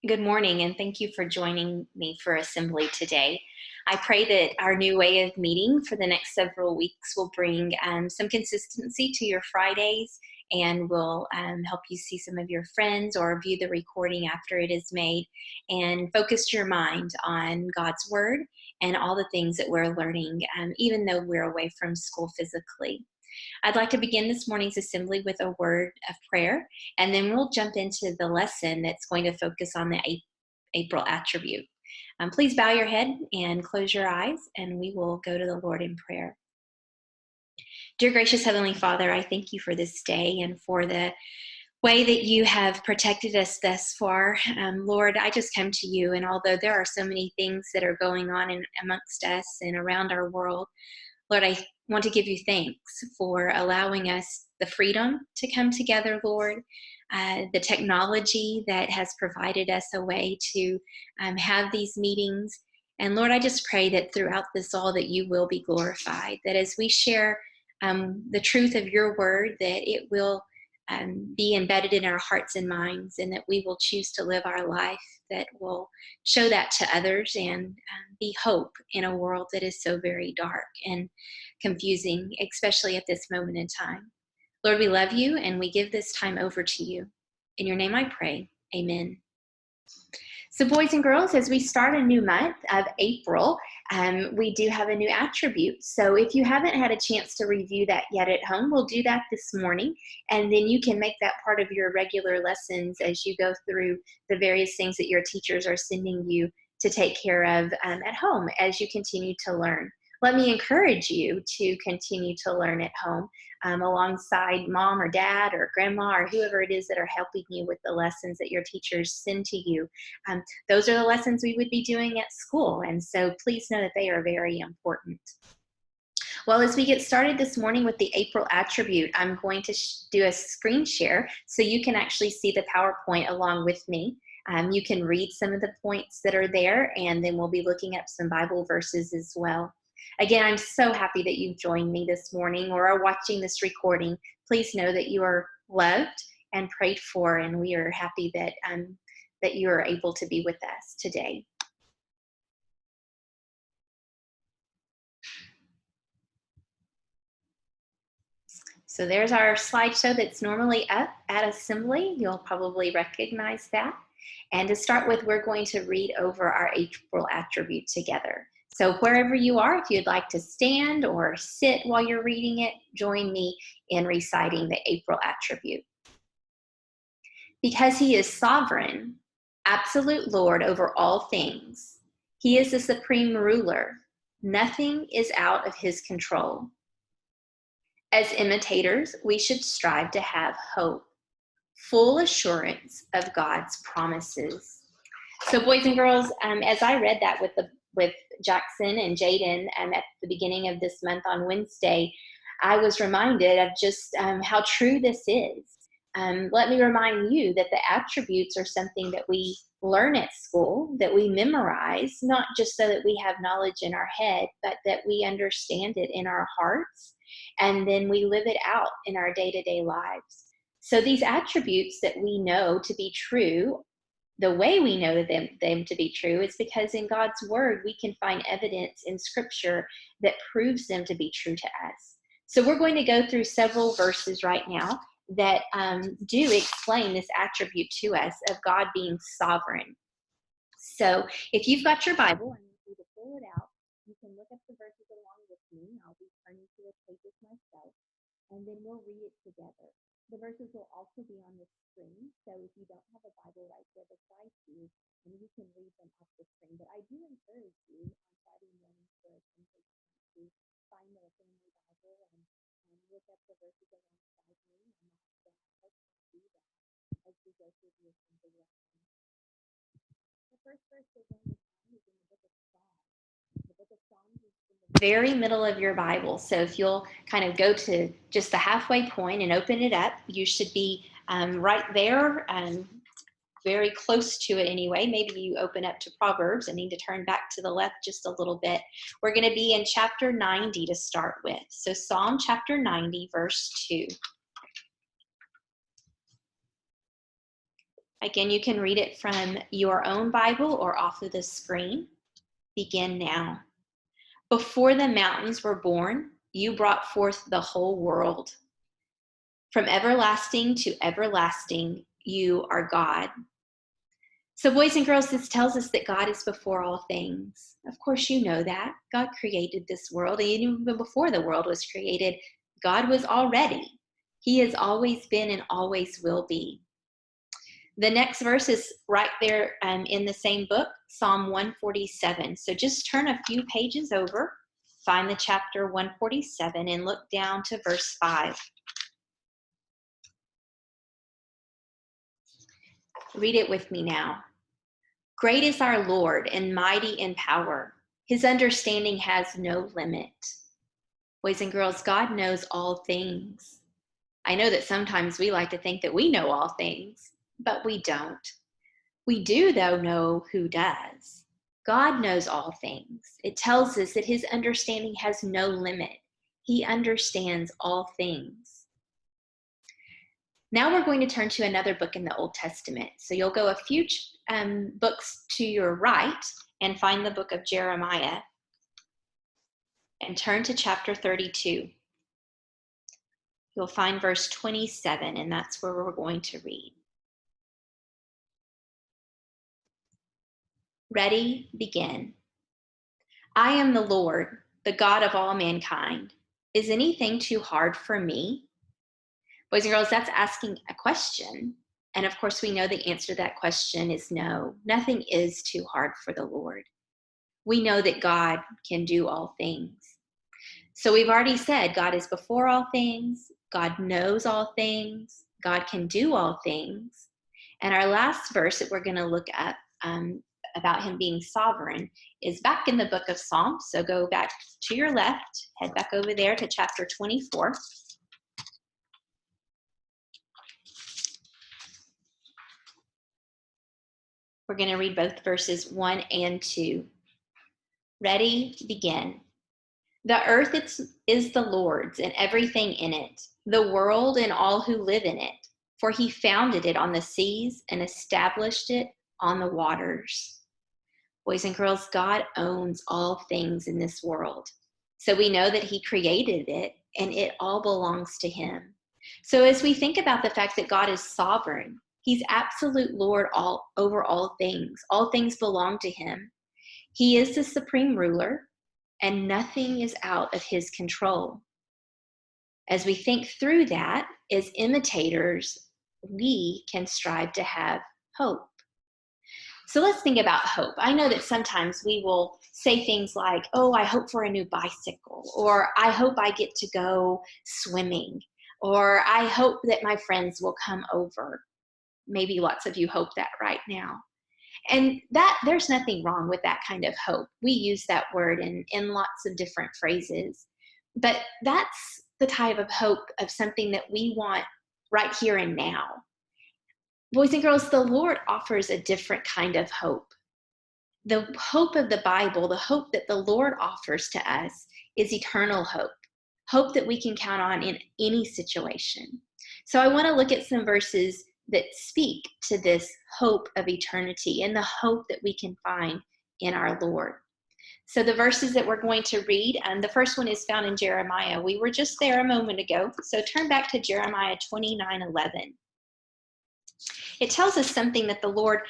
Good morning, and thank you for joining me for Assembly today. I pray that our new way of meeting for the next several weeks will bring some consistency to your Fridays and will help you see some of your friends or view the recording after it is made and focus your mind on God's Word and all the things that we're learning, even though we're away from school physically. I'd like to begin this morning's assembly with a word of prayer, and then we'll jump into the lesson that's going to focus on the April attribute. Please bow your head and close your eyes, and we will go to the Lord in prayer. Dear gracious Heavenly Father, I thank you for this day and for the way that you have protected us thus far. Lord, I just come to you, and although there are so many things that are going on amongst us and around our world, Lord, I want to give you thanks for allowing us the freedom to come together, Lord, the technology that has provided us a way to have these meetings. And Lord, I just pray that throughout this all that you will be glorified, that as we share the truth of your word, that it will be embedded in our hearts and minds, and that we will choose to live our life that will show that to others and be hope in a world that is so very dark and confusing, especially at this moment in time. Lord, we love you, and we give this time over to you. In your name I pray, amen. So boys and girls, as we start a new month of April, we do have a new attribute. So if you haven't had a chance to review that yet at home, we'll do that this morning. And then you can make that part of your regular lessons as you go through the various things that your teachers are sending you to take care of at home as you continue to learn. Let me encourage you to continue to learn at home alongside mom or dad or grandma or whoever it is that are helping you with the lessons that your teachers send to you. Those are the lessons we would be doing at school, and so please know that they are very important. Well, as we get started this morning with the April attribute, I'm going to do a screen share so you can actually see the PowerPoint along with me. You can read some of the points that are there, and then we'll be looking at some Bible verses as well. Again, I'm so happy that you've joined me this morning or are watching this recording. Please know that you are loved and prayed for, and we are happy that that you are able to be with us today. So there's our slideshow that's normally up at Assembly. You'll probably recognize that. And to start with, we're going to read over our April attribute together. So wherever you are, if you'd like to stand or sit while you're reading it, join me in reciting the April attribute. Because he is sovereign, absolute Lord over all things, he is the supreme ruler. Nothing is out of his control. As imitators, we should strive to have hope, full assurance of God's promises. So boys and girls, as I read that with Jackson and Jaden at the beginning of this month on Wednesday, I was reminded of just how true this is. Let me remind you that the attributes are something that we learn at school, that we memorize, not just so that we have knowledge in our head, but that we understand it in our hearts, and then we live it out in our day-to-day lives. So these attributes that we know to be true, the way we know them to be true is because in God's word, we can find evidence in scripture that proves them to be true to us. So we're going to go through several verses right now that do explain this attribute to us of God being sovereign. So if you've got your Bible, I need you to pull it out. You can look up the verses along with me. I'll be turning to the pages myself, and then we'll read it together. The verses will also be on the screen, so if you don't have a Bible right there beside you, then you can read them off the screen. But I do encourage you on Friday morning for Assembly to find the family Bible and look up the verses alongside me, and that helps us do that as we go through the Assembly lesson. The first verse we're going to find is in the book of Psalms. The book of Psalms is in the very middle of your Bible. So if you'll kind of go to just the halfway point and open it up, you should be right there, very close to it anyway. Maybe you open up to Proverbs and need to turn back to the left just a little bit. We're going to be in chapter 90 to start with. So Psalm chapter 90, verse 2. Again, you can read it from your own Bible or off of the screen. Begin now. Before the mountains were born, you brought forth the whole world. From everlasting to everlasting, you are God. So boys and girls, this tells us that God is before all things. Of course, you know that. God created this world, and even before the world was created, God was already. He has always been and always will be. The next verse is right there in the same book, Psalm 147. So just turn a few pages over, find the chapter 147, and look down to verse 5. Read it with me now. Great is our Lord and mighty in power. His understanding has no limit. Boys and girls, God knows all things. I know that sometimes we like to think that we know all things, but we don't. We do, though, know who does. God knows all things. It tells us that his understanding has no limit. He understands all things. Now we're going to turn to another book in the Old Testament. So you'll go a few books to your right and find the book of Jeremiah and turn to chapter 32. You'll find verse 27, and that's where we're going to read. Ready, begin. I am the Lord, the God of all mankind. Is anything too hard for me? Boys and girls, that's asking a question. And of course, we know the answer to that question is no. Nothing is too hard for the Lord. We know that God can do all things. So we've already said God is before all things. God knows all things. God can do all things. And our last verse that we're going to look at about him being sovereign is back in the book of Psalms. So go back to your left, head back over there to chapter 24. We're going to read both verses 1 and 2. Ready, begin. The earth is the Lord's and everything in it, the world and all who live in it, for he founded it on the seas and established it on the waters. Boys and girls, God owns all things in this world. So we know that he created it and it all belongs to him. So as we think about the fact that God is sovereign, he's absolute Lord over all things. All things belong to him. He is the supreme ruler, and nothing is out of his control. As we think through that, as imitators, we can strive to have hope. So let's think about hope. I know that sometimes we will say things like, oh, I hope for a new bicycle, or I hope I get to go swimming, or I hope that my friends will come over. Maybe lots of you hope that right now. And that there's nothing wrong with that kind of hope. We use that word in lots of different phrases. But that's the type of hope of something that we want right here and now. Boys and girls, the Lord offers a different kind of hope. The hope of the Bible, the hope that the Lord offers to us is eternal hope. Hope that we can count on in any situation. So I want to look at some verses that speak to this hope of eternity and the hope that we can find in our Lord. So the verses that we're going to read, and the first one is found in Jeremiah. We were just there a moment ago. So turn back to Jeremiah 29:11. It tells us something that the Lord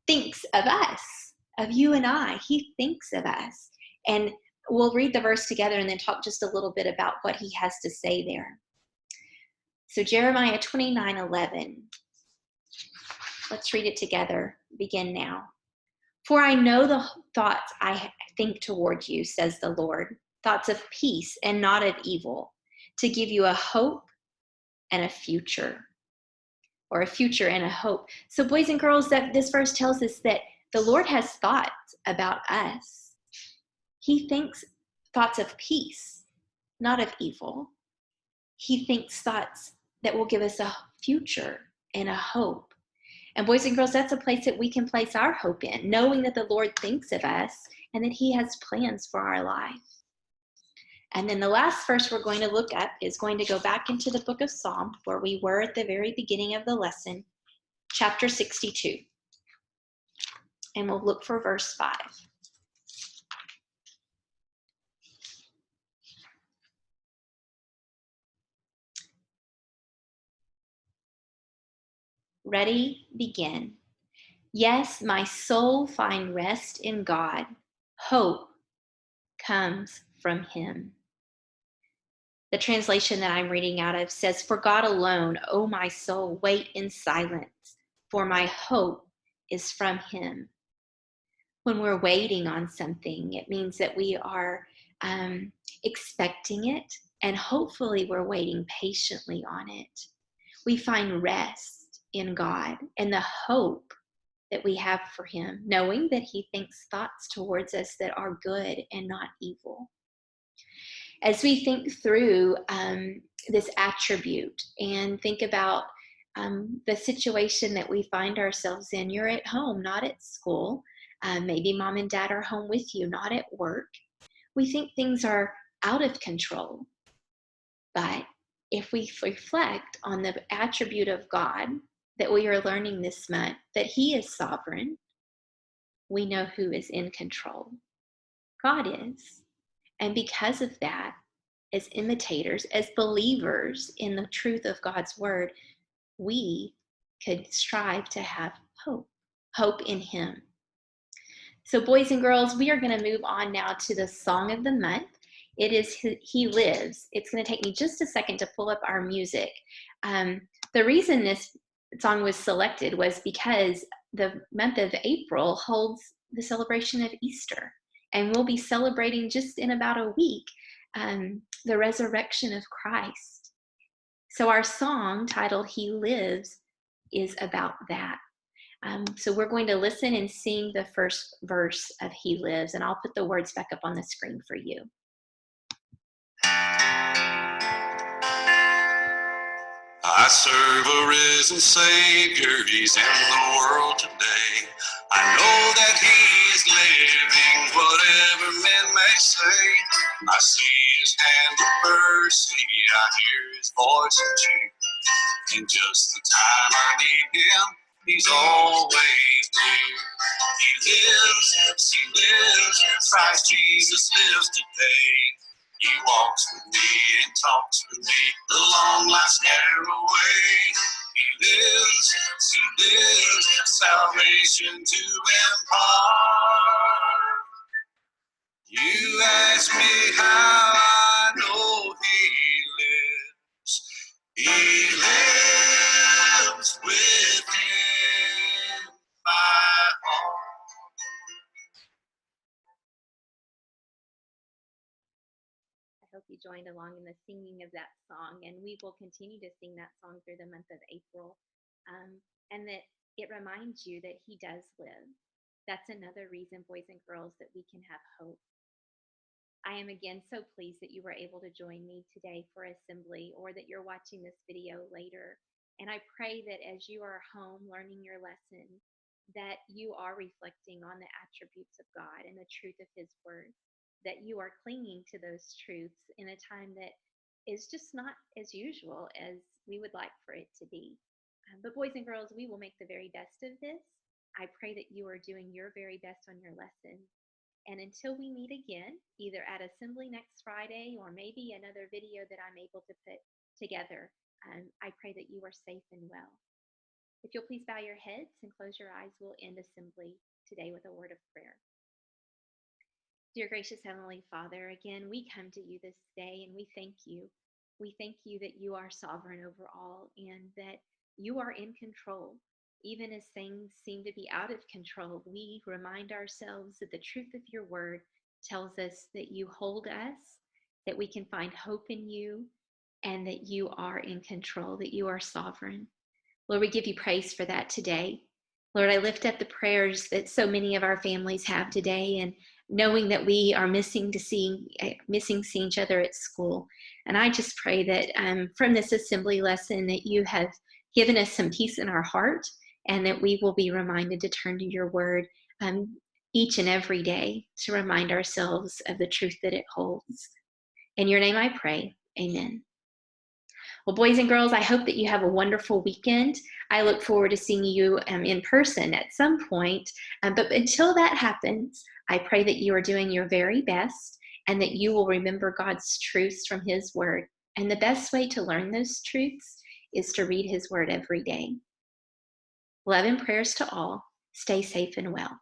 thinks of us, of you and I. He thinks of us. And we'll read the verse together and then talk just a little bit about what he has to say there. So Jeremiah 29:11. Let's read it together. Begin now. For I know the thoughts I think toward you, says the Lord, thoughts of peace and not of evil, to give you a hope and a future. Or a future and a hope. So boys and girls, that this verse tells us that the Lord has thoughts about us. He thinks thoughts of peace, not of evil. He thinks thoughts that will give us a future and a hope. And boys and girls, that's a place that we can place our hope in, knowing that the Lord thinks of us and that he has plans for our life. And then the last verse we're going to look at is going to go back into the book of Psalm, where we were at the very beginning of the lesson, chapter 62. And we'll look for verse 5. Ready, begin. Yes, my soul find rest in God. Hope comes from him. The translation that I'm reading out of says, "For God alone, O my soul, wait in silence, for my hope is from him." When we're waiting on something, it means that we are expecting it, and hopefully we're waiting patiently on it. We find rest in God and the hope that we have for him, knowing that he thinks thoughts towards us that are good and not evil. As we think through this attribute and think about the situation that we find ourselves in, you're at home, not at school. Maybe mom and dad are home with you, not at work. We think things are out of control. But if we reflect on the attribute of God that we are learning this month, that he is sovereign, we know who is in control. God is. And because of that, as imitators, as believers in the truth of God's word, we could strive to have hope in him. So boys and girls, we are going to move on now to the song of the month. It is He Lives. It's going to take me just a second to pull up our music. The reason this song was selected was because the month of April holds the celebration of Easter. And we'll be celebrating just in about a week the resurrection of Christ. So our song titled He Lives is about that. So we're going to listen and sing the first verse of He Lives, and I'll put the words back up on the screen for you. I serve a risen Savior, he's in the world today. I know that he is living, whatever men may say. I see his hand of mercy, I hear his voice of cheer. In just the time I need him, he's always near. He lives, Christ Jesus lives today. He walks with me and talks with me along life's narrow way. He lives, salvation to impart. You ask me how I know he lives. He lives within my heart. I hope you joined along in the singing of that song, and we will continue to sing that song through the month of April, and that it reminds you that he does live. That's another reason, boys and girls, that we can have hope. I am again so pleased that you were able to join me today for Assembly, or that you're watching this video later. And I pray that as you are home learning your lesson, that you are reflecting on the attributes of God and the truth of his word, that you are clinging to those truths in a time that is just not as usual as we would like for it to be. But boys and girls, we will make the very best of this. I pray that you are doing your very best on your lesson. And until we meet again, either at Assembly next Friday or maybe another video that I'm able to put together, I pray that you are safe and well. If you'll please bow your heads and close your eyes, we'll end Assembly today with a word of prayer. Dear gracious Heavenly Father, again, we come to you this day and we thank you. We thank you that you are sovereign over all and that you are in control. Even as things seem to be out of control, we remind ourselves that the truth of your word tells us that you hold us, that we can find hope in you, and that you are in control, that you are sovereign. Lord, we give you praise for that today. Lord, I lift up the prayers that so many of our families have today, and knowing that we are missing seeing each other at school. And I just pray that from this assembly lesson that you have given us some peace in our heart, and that we will be reminded to turn to your word each and every day to remind ourselves of the truth that it holds. In your name I pray, amen. Well, boys and girls, I hope that you have a wonderful weekend. I look forward to seeing you in person at some point. But until that happens, I pray that you are doing your very best and that you will remember God's truths from His Word. And the best way to learn those truths is to read His Word every day. Love and prayers to all. Stay safe and well.